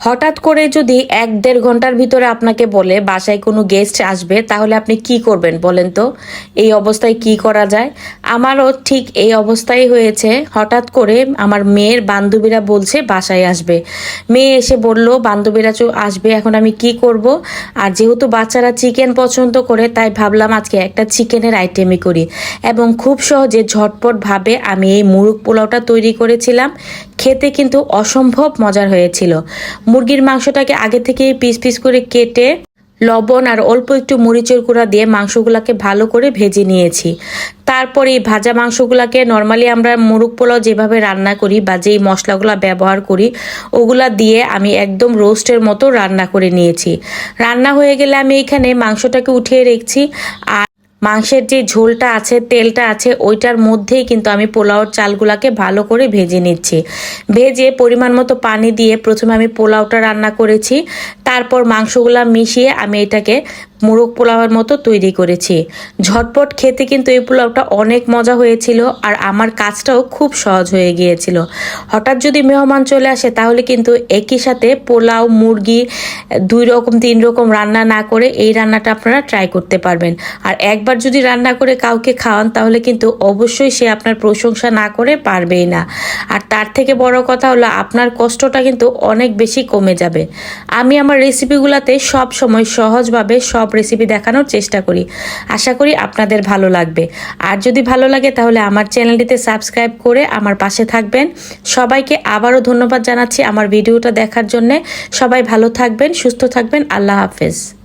হঠাৎ করে যদি ১-১.৫ ঘন্টার ভিতরে আপনাকে বলে বাসায় কোনো গেস্ট আসবে, তাহলে আপনি কি করবেন বলেন তো? এই অবস্থায় কি করা যায়? আমারও ঠিক এই অবস্থাই হয়েছে। হঠাৎ করে আমার মেয়ের বান্ধবীরা বলছে বাসায় আসবে। মেয়ে এসে বলল বান্ধবীরা আসবে, এখন আমি কি করব? আর যেহেতু বাচ্চারা চিকেন পছন্দ করে, তাই ভাবলাম আজকে একটা চিকেনের আইটেমই করি। এবং খুব সহজে ঝটপটভাবে আমি এই মুরগ পোলাওটা তৈরি করেছিলাম। খেতে কিন্তু অসম্ভব মজার হয়েছিল। মুরগির মাংসটাকে আগে থেকেই পিস পিস করে কেটে লবণ আর অল্প একটু মরিচের গুঁড়া দিয়ে মাংসগুলোকে ভালো করে ভেজে নিয়েছি। তারপরে এই ভাজা মাংসগুলোকে নর্মালি আমরা মুরগ পোলাও যেভাবে রান্না করি বা যেই মশলাগুলো ব্যবহার করি ওগুলা দিয়ে আমি একদম রোস্টের মতো রান্না করে নিয়েছি। রান্না হয়ে গেলে আমি এখানে মাংসটাকে উঠিয়ে রেখেছি। আর মাংসের যে ঝোলটা আছে, তেলটা আছে, ওইটার মধ্যেই কিন্তু আমি পোলাওর চালগুলাকে ভালো করে ভেজে নিচ্ছি। ভেজে পরিমাণ মতো পানি দিয়ে প্রথমে আমি পোলাওটা রান্না করেছি। তারপর মাংসগুলা মিশিয়ে আমি এটাকে মোরগ পোলাওয়ের মতো তৈরি করেছি। ঝটপট খেতে কিন্তু এই পোলাওটা অনেক মজা হয়েছিল, আর আমার কাজটাও খুব সহজ হয়ে গিয়েছিল। হঠাৎ যদি মেহমান চলে আসে তাহলে কিন্তু একই সাথে পোলাও, মুরগি ২ রকম ৩ রকম রান্না না করে এই রান্নাটা আপনারা ট্রাই করতে পারবেন। আর একবার যদি রান্না করে কাউকে খাওয়ান তাহলে কিন্তু অবশ্যই সে আপনার প্রশংসা না করে পারবেই না। আর তার থেকে বড় কথা হলো আপনার কষ্টটা কিন্তু অনেক বেশি কমে যাবে। আমি আমার রেসিপিগুলোতে সব সময় সহজভাবে সব রেসিপি দেখানোর চেষ্টা করি। আশা করি আপনাদের ভালো লাগবে। আর যদি ভালো লাগে তাহলে আমার চ্যানেলটিতে সাবস্ক্রাইব করে আমার পাশে থাকবেন। সবাইকে আবারও ধন্যবাদ জানাচ্ছি আমার ভিডিওটা দেখার জন্য। সবাই ভালো থাকবেন, সুস্থ থাকবেন। আল্লাহ হাফেজ।